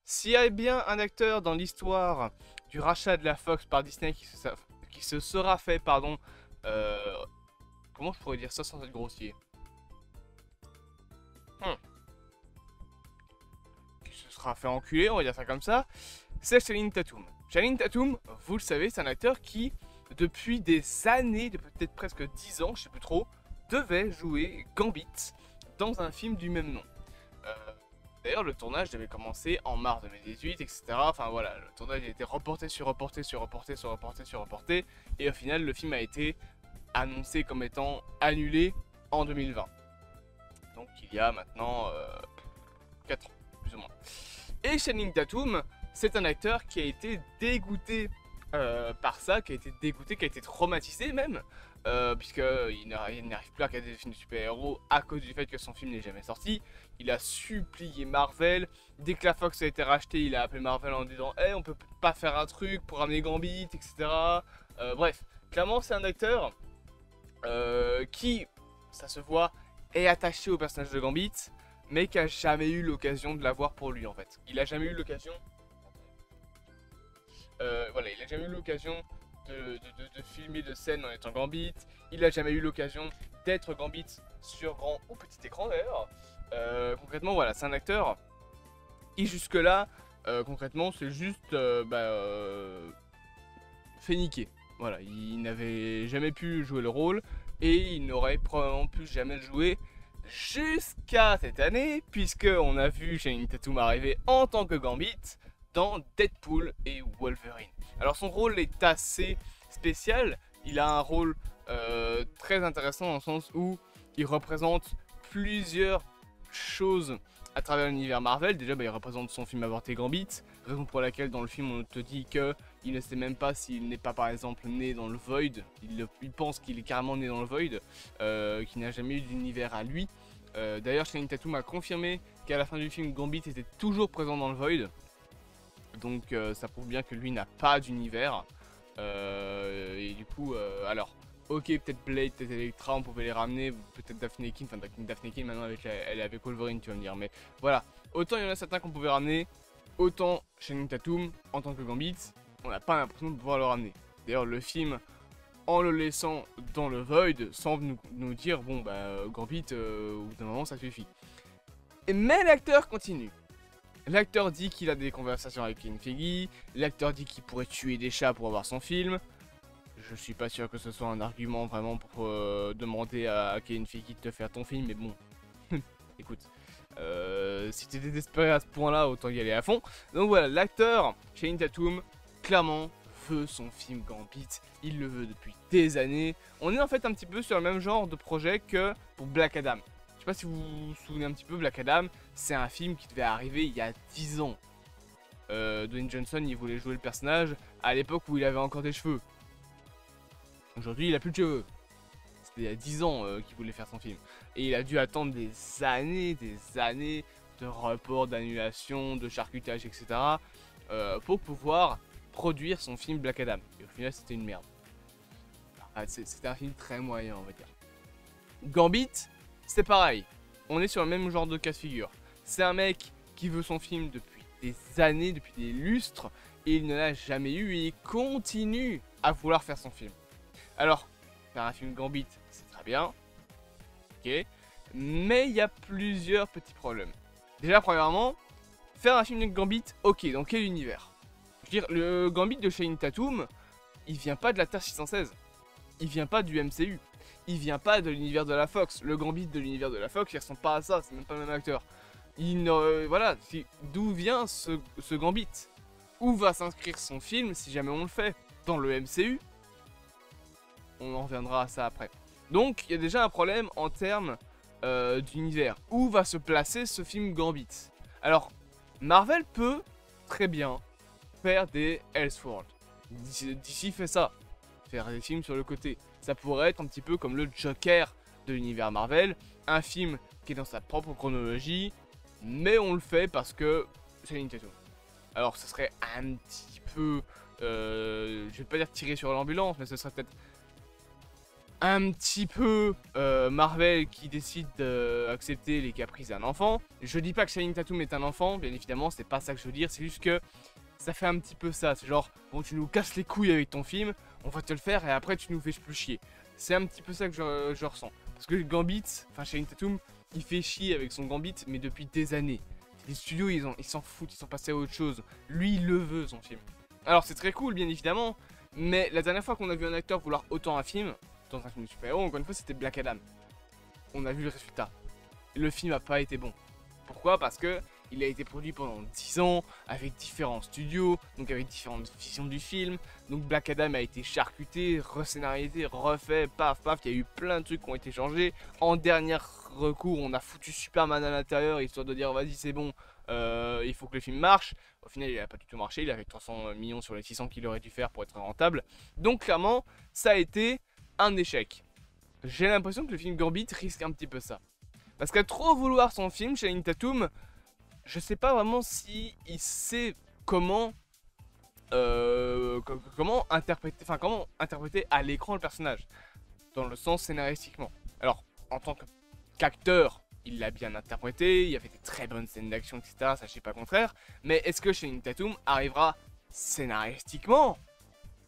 S'il y a bien un acteur dans l'histoire du rachat de la Fox par Disney qui se sera fait, pardon, euh, comment je pourrais dire ça sans être grossier, Hmm. qui se sera fait enculer, on va dire ça comme ça, c'est Channing Tatum. Channing Tatum, vous le savez, c'est un acteur qui, depuis des années, de peut-être presque 10 ans, je sais plus trop, devait jouer Gambit dans un film du même nom. Euh, D'ailleurs, le tournage devait commencer en mars 2018, etc. Enfin voilà, le tournage a été reporté sur reporté sur reporté sur reporté sur reporté. Et au final, le film a été annoncé comme étant annulé en 2020. Donc il y a maintenant 4 ans, plus ou moins. Et Channing Tatum, c'est un acteur qui a été dégoûté par ça, qui a été dégoûté, qui a été traumatisé même, puisqu'il n'arrive plus à regarder des films de super-héros à cause du fait que son film n'est jamais sorti. Il a supplié Marvel. Dès que la Fox a été rachetée, il a appelé Marvel en disant hey, on peut pas faire un truc pour ramener Gambit, etc. Bref, clairement, c'est un acteur qui, ça se voit, est attaché au personnage de Gambit, mais qui a jamais eu l'occasion de l'avoir pour lui en fait. Il a jamais eu l'occasion. Voilà, il a jamais eu l'occasion de filmer de scènes en étant Gambit. Il a jamais eu l'occasion d'être Gambit sur grand ou petit écran d'ailleurs. Concrètement, voilà, c'est un acteur. Et jusque-là, concrètement, c'est juste fait niquer. Voilà, il n'avait jamais pu jouer le rôle et il n'aurait probablement plus jamais joué jusqu'à cette année, puisque on a vu Channing Tatum arriver en tant que Gambit dans Deadpool et Wolverine. Alors son rôle est assez spécial, il a un rôle très intéressant dans le sens où il représente plusieurs choses à travers l'univers Marvel. Déjà, il représente son film avorté Gambit, raison pour laquelle dans le film on te dit que il ne sait même pas s'il n'est pas par exemple né dans le Void. Il pense qu'il est carrément né dans le Void, qu'il n'a jamais eu d'univers à lui. D'ailleurs, Channing Tatum a confirmé qu'à la fin du film, Gambit était toujours présent dans le Void. Donc ça prouve bien que lui n'a pas d'univers. Et du coup, alors, ok, peut-être Blade, peut-être Elektra, on pouvait les ramener, peut-être Daphne King, enfin Daphne King maintenant elle est avec Wolverine, tu vas me dire, mais voilà, autant il y en a certains qu'on pouvait ramener, autant Channing Tatum, en tant que Gambit, on n'a pas l'impression de pouvoir le ramener. D'ailleurs, le film, en le laissant dans le Void, semble nous dire, bon bah Gambit, au bout d'un moment ça suffit. Mais l'acteur continue. L'acteur dit qu'il a des conversations avec Kevin Feige, l'acteur dit qu'il pourrait tuer des chats pour avoir son film. Je suis pas sûr que ce soit un argument vraiment pour demander à Kevin Feige de te faire ton film, mais bon, écoute, si t'es désespéré à ce point-là, autant y aller à fond. Donc voilà, l'acteur Channing Tatum, clairement, veut son film Gambit, il le veut depuis des années. On est en fait un petit peu sur le même genre de projet que pour Black Adam. Je sais pas si vous vous souvenez un petit peu, Black Adam, c'est un film qui devait arriver il y a 10 ans. Dwayne Johnson, il voulait jouer le personnage à l'époque où il avait encore des cheveux. Aujourd'hui, il a plus de cheveux. C'était il y a 10 ans qu'il voulait faire son film. Et il a dû attendre des années de reports, d'annulation, de charcutage, etc. Pour pouvoir produire son film Black Adam. Et au final, c'était une merde. C'était un film très moyen, on va dire. Gambit, c'est pareil. On est sur le même genre de cas de figure. C'est un mec qui veut son film depuis des années, depuis des lustres, et il ne l'a jamais eu, et il continue à vouloir faire son film. Alors, faire un film Gambit, c'est très bien, ok, mais il y a plusieurs petits problèmes. Déjà, premièrement, faire un film de Gambit, ok, dans quel univers? Je veux dire, le Gambit de Channing Tatum, il vient pas de la Terre 616, il vient pas du MCU, il vient pas de l'univers de la Fox. Le Gambit de l'univers de la Fox, il ressemble pas à ça, c'est même pas le même acteur. Voilà, d'où vient ce Gambit? Où va s'inscrire son film si jamais on le fait? Dans le MCU? On en reviendra à ça après. Donc, il y a déjà un problème en termes d'univers. Où va se placer ce film Gambit? Alors, Marvel peut très bien faire des Elseworlds. DC fait ça. Faire des films sur le côté. Ça pourrait être un petit peu comme le Joker de l'univers Marvel. Un film qui est dans sa propre chronologie. Mais on le fait parce que c'est Nintendo. Alors, ce serait un petit peu... je vais pas dire tirer sur l'ambulance, mais ce serait peut-être un petit peu Marvel qui décide d'accepter les caprices d'un enfant. Je dis pas que Channing Tatum est un enfant, bien évidemment, c'est pas ça que je veux dire, c'est juste que ça fait un petit peu ça. C'est genre, bon, tu nous casses les couilles avec ton film, on va te le faire et après tu nous fais plus chier. C'est un petit peu ça que je ressens. Parce que Gambit, enfin Channing Tatum, il fait chier avec son Gambit, mais depuis des années. Les studios, ils s'en foutent, ils sont passés à autre chose. Lui, il le veut, son film. Alors, c'est très cool, bien évidemment, mais la dernière fois qu'on a vu un acteur vouloir autant un film, dans un film de super-héros, encore une fois, c'était Black Adam. On a vu le résultat. Le film n'a pas été bon. Pourquoi? Parce que il a été produit pendant 10 ans, avec différents studios, donc avec différentes visions du film. Donc Black Adam a été charcuté, rescénarisé, refait, paf paf, il y a eu plein de trucs qui ont été changés. En dernier recours, on a foutu Superman à l'intérieur, histoire de dire vas-y c'est bon, il faut que le film marche. Au final il n'a pas du tout marché, il avait 300 millions sur les 600 qu'il aurait dû faire pour être rentable. Donc clairement, ça a été un échec. J'ai l'impression que le film Gambit risque un petit peu ça. Parce qu'à trop vouloir son film, Channing Tatum, je sais pas vraiment si il sait comment comment interpréter à l'écran le personnage, dans le sens scénaristiquement. Alors, en tant qu'acteur, il l'a bien interprété, il y avait des très bonnes scènes d'action, etc. Ça, je sais pas le contraire. Mais est-ce que Channing Tatum arrivera scénaristiquement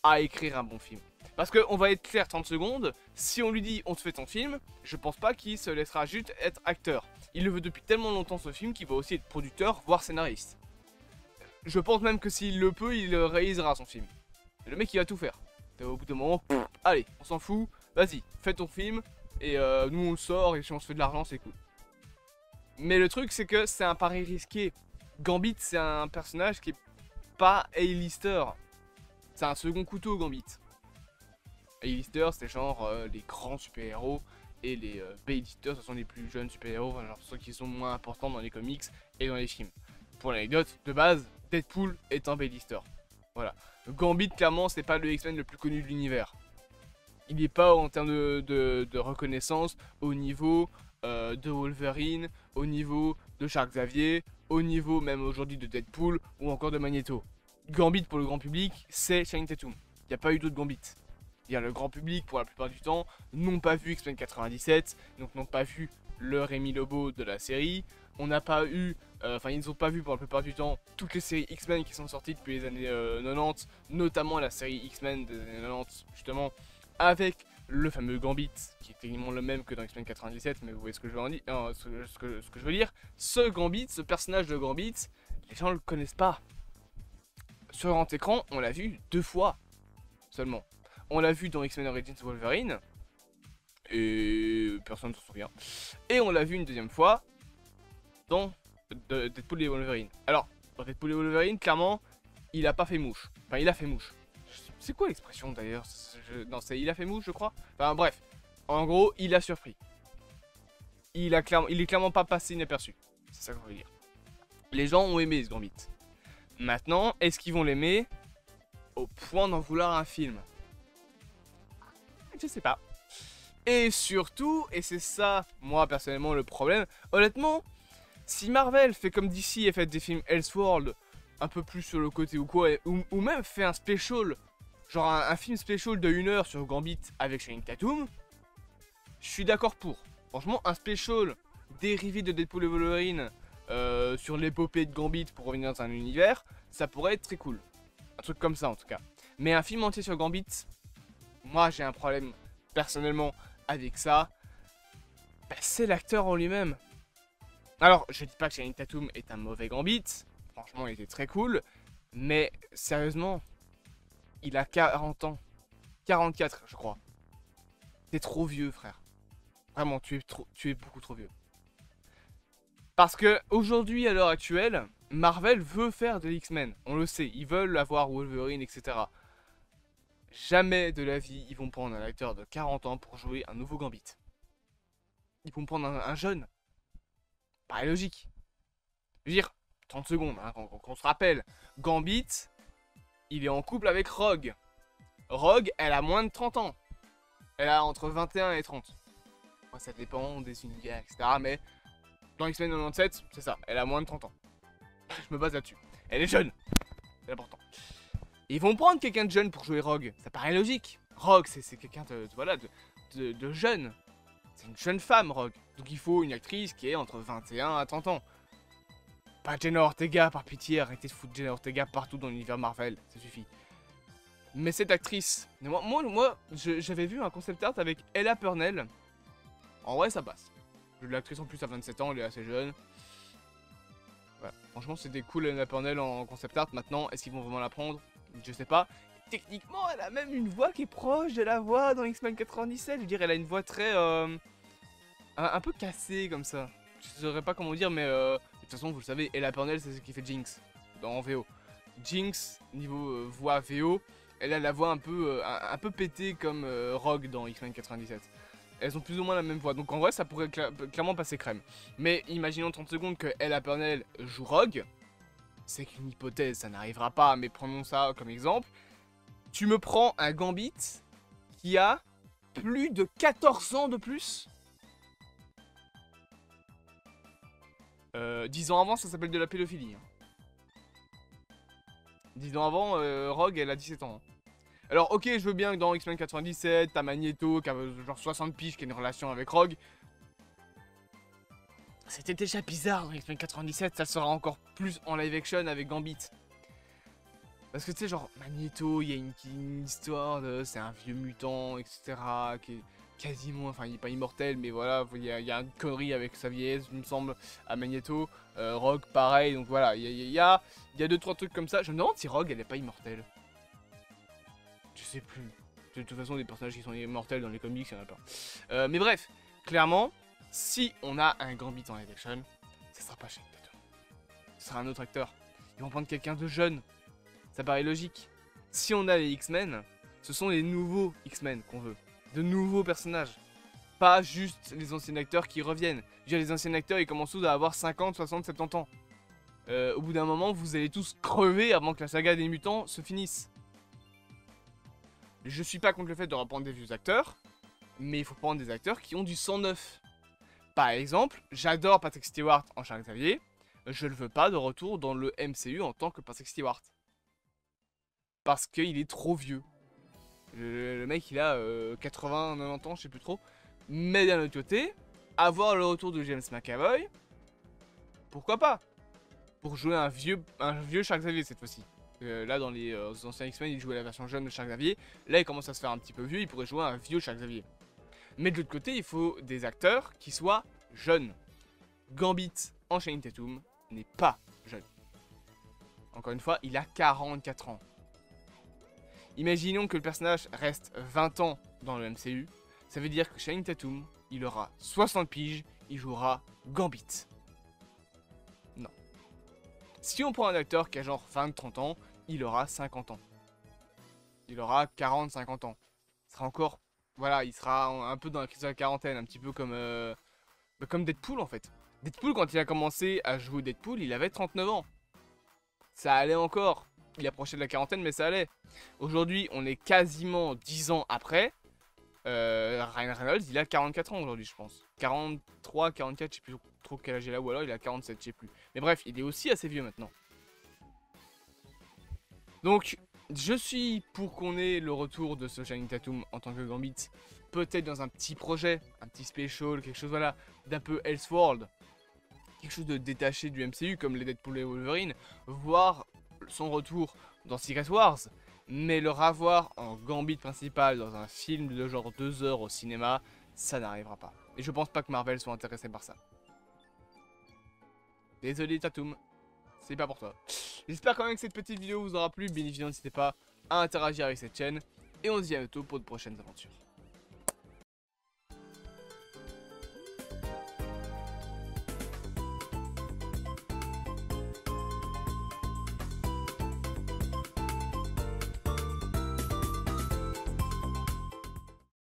à écrire un bon film? Parce qu'on va être clair 30 secondes, si on lui dit on te fait ton film, je pense pas qu'il se laissera juste être acteur. Il le veut depuis tellement longtemps ce film qu'il va aussi être producteur, voire scénariste. Je pense même que s'il le peut, il réalisera son film. Le mec il va tout faire. Au bout d'un moment, allez, on s'en fout, vas-y, fais ton film, et nous on le sort, et si on se fait de l'argent c'est cool. Mais le truc c'est que c'est un pari risqué. Gambit c'est un personnage qui est pas A-lister. C'est un second couteau Gambit. A-lister, c'est genre les grands super-héros, et les B-listers, ce sont les plus jeunes super-héros, enfin, genre ceux qui sont moins importants dans les comics et dans les films. Pour l'anecdote, de base, Deadpool est un B-lister. Voilà. Gambit, clairement, c'est pas le X-Men le plus connu de l'univers. Il n'est pas en termes de reconnaissance au niveau de Wolverine, au niveau de Charles Xavier, au niveau même aujourd'hui de Deadpool ou encore de Magneto. Gambit pour le grand public, c'est Channing Tatum. Il n'y a pas eu d'autres Gambit. Le grand public, pour la plupart du temps, n'ont pas vu X-Men 97, donc n'ont pas vu le Rémi Lobo de la série. On n'a pas eu, ils n'ont pas vu pour la plupart du temps toutes les séries X-Men qui sont sorties depuis les années 90, notamment la série X-Men des années 90, justement, avec le fameux Gambit, qui est techniquement le même que dans X-Men 97, mais vous voyez ce que je veux en dire, ce que je veux dire. Ce Gambit, ce personnage de Gambit, les gens ne le connaissent pas. Sur grand écran, on l'a vu 2 fois seulement. On l'a vu dans X-Men Origins Wolverine, et personne ne s'en souvient. Et on l'a vu une deuxième fois dans Deadpool et Wolverine. Alors, dans Deadpool et Wolverine, clairement, il a pas fait mouche. Enfin, il a fait mouche. C'est quoi l'expression d'ailleurs? Non, c'est il a fait mouche, je crois. Enfin, bref. En gros, il a surpris. Il est clairement pas passé inaperçu. C'est ça que je veux dire. Les gens ont aimé ce Gambit. Maintenant, est-ce qu'ils vont l'aimer au point d'en vouloir un film? Je sais pas. Et surtout, et c'est ça, moi personnellement, le problème, honnêtement, si Marvel fait comme DC et fait des films Elseworld, un peu plus sur le côté ou quoi, ou même fait un special, genre un film special de 1 heure sur Gambit avec Channing Tatum, je suis d'accord pour. Franchement, un special dérivé de Deadpool et Wolverine sur l'épopée de Gambit pour revenir dans un univers, ça pourrait être très cool. Un truc comme ça en tout cas. Mais un film entier sur Gambit, moi j'ai un problème personnellement avec ça. Bah, c'est l'acteur en lui-même. Alors, je dis pas que Channing Tatum est un mauvais Gambit. Franchement, il était très cool. Mais sérieusement, il a 40 ans. 44, je crois. T'es trop vieux, frère. Vraiment, tu es beaucoup trop vieux. Parce que aujourd'hui, à l'heure actuelle, Marvel veut faire de X-Men. On le sait, ils veulent avoir Wolverine, etc. Jamais de la vie, ils vont prendre un acteur de 40 ans pour jouer un nouveau Gambit. Ils vont prendre un jeune. Paraît logique. Je veux dire, 30 secondes, hein, qu'on se rappelle. Gambit, il est en couple avec Rogue. Rogue, elle a moins de 30 ans. Elle a entre 21 et 30. Moi, ça dépend des univers, etc. Mais dans X-Men 97, c'est ça. Elle a moins de 30 ans. Je me base là-dessus. Elle est jeune. C'est important. Ils vont prendre quelqu'un de jeune pour jouer Rogue. Ça paraît logique. Rogue, c'est quelqu'un de de jeune. C'est une jeune femme, Rogue. Donc il faut une actrice qui est entre 21 à 30 ans. Pas Jenna Ortega, par pitié, arrêtez de foutre Jenna Ortega partout dans l'univers Marvel, ça suffit. Mais cette actrice, moi j'avais vu un concept art avec Ella Purnell. En vrai, ça passe. L'actrice en plus a 27 ans, elle est assez jeune. Voilà. Franchement, c'était cool Ella Purnell en concept art. Maintenant, est-ce qu'ils vont vraiment la prendre? Je sais pas. Techniquement, elle a même une voix qui est proche de la voix dans X-Men 97. Je veux dire, elle a une voix très... un peu cassée comme ça. Je saurais pas comment dire, mais de toute façon, vous le savez, Ella Purnell, c'est ce qui fait Jinx en VO. Jinx, niveau voix VO, elle a la voix un peu pétée comme Rogue dans X-Men 97. Elles ont plus ou moins la même voix, donc en vrai, ça pourrait clairement passer crème. Mais imaginons 30 secondes que Ella Purnell joue Rogue. C'est qu'une hypothèse, ça n'arrivera pas, mais prenons ça comme exemple. Tu me prends un Gambit qui a plus de 14 ans de plus. 10 ans avant, ça s'appelle de la pédophilie. 10 ans avant, Rogue, elle a 17 ans. Alors, ok, je veux bien que dans X-Men 97, t'as Magneto qui a genre 60 piges, qui a une relation avec Rogue. C'était déjà bizarre dans X-Men 97, ça sera encore plus en live action avec Gambit. Parce que tu sais, genre, Magneto, il y a une histoire de... C'est un vieux mutant, etc. qui est quasiment... Enfin, il n'est pas immortel, mais voilà, il y a une connerie avec sa vieillesse, il me semble, à Magneto. Rogue, pareil, donc voilà, il y a 2-3 trucs comme ça. Je me demande si Rogue, elle n'est pas immortelle. Je sais plus. De toute façon, des personnages qui sont immortels dans les comics, il n'y en a pas. Mais bref, clairement, si on a un Gambit en live action, ça sera pas Channing Tatum. Ce sera un autre acteur. Ils vont prendre quelqu'un de jeune. Ça paraît logique. Si on a les X-Men, ce sont les nouveaux X-Men qu'on veut. De nouveaux personnages. Pas juste les anciens acteurs qui reviennent. Déjà, les anciens acteurs, ils commencent tous à avoir 50, 60, 70 ans. Au bout d'un moment, vous allez tous crever avant que la saga des mutants se finisse. Je suis pas contre le fait de reprendre des vieux acteurs, mais il faut prendre des acteurs qui ont du sang neuf. Par exemple, j'adore Patrick Stewart en Charles Xavier, je ne veux pas de retour dans le MCU en tant que Patrick Stewart. Parce qu'il est trop vieux. Le mec il a 80, 90 ans, je sais plus trop. Mais d'un autre côté, avoir le retour de James McAvoy, pourquoi pas? Pour jouer un vieux Charles Xavier cette fois-ci. Là dans les anciens X-Men il jouait la version jeune de Charles Xavier. Là il commence à se faire un petit peu vieux, il pourrait jouer un vieux Charles Xavier. Mais de l'autre côté il faut des acteurs qui soient jeunes. Gambit en Channing Tatum n'est pas jeune. Encore une fois, il a 44 ans. Imaginons que le personnage reste 20 ans dans le MCU. Ça veut dire que Channing Tatum, il aura 60 piges, il jouera Gambit. Non. Si on prend un acteur qui a genre 20-30 ans, il aura 50 ans. Il aura 40-50 ans. Il sera encore... Voilà, il sera un peu dans la crise de la quarantaine, un petit peu comme Deadpool en fait. Deadpool, quand il a commencé à jouer Deadpool, il avait 39 ans. Ça allait encore. Il approchait de la quarantaine, mais ça allait. Aujourd'hui, on est quasiment 10 ans après. Ryan Reynolds, il a 44 ans aujourd'hui, je pense. 43, 44, je sais plus trop quel âge il a, ou alors il a 47, je sais plus. Mais bref, il est aussi assez vieux maintenant. Donc, je suis pour qu'on ait le retour de ce Channing Tatum en tant que Gambit. Peut-être dans un petit projet, un petit special, quelque chose voilà, d'un peu Elseworld. Quelque chose de détaché du MCU, comme les Deadpool et Wolverine. Voire son retour dans Secret Wars. Mais le revoir en Gambit principal dans un film de genre 2 heures au cinéma, ça n'arrivera pas. Et je pense pas que Marvel soit intéressé par ça. Désolé Tatum, c'est pas pour toi. J'espère quand même que cette petite vidéo vous aura plu. Bien évidemment, n'hésitez pas à interagir avec cette chaîne. Et on se dit à bientôt pour de prochaines aventures.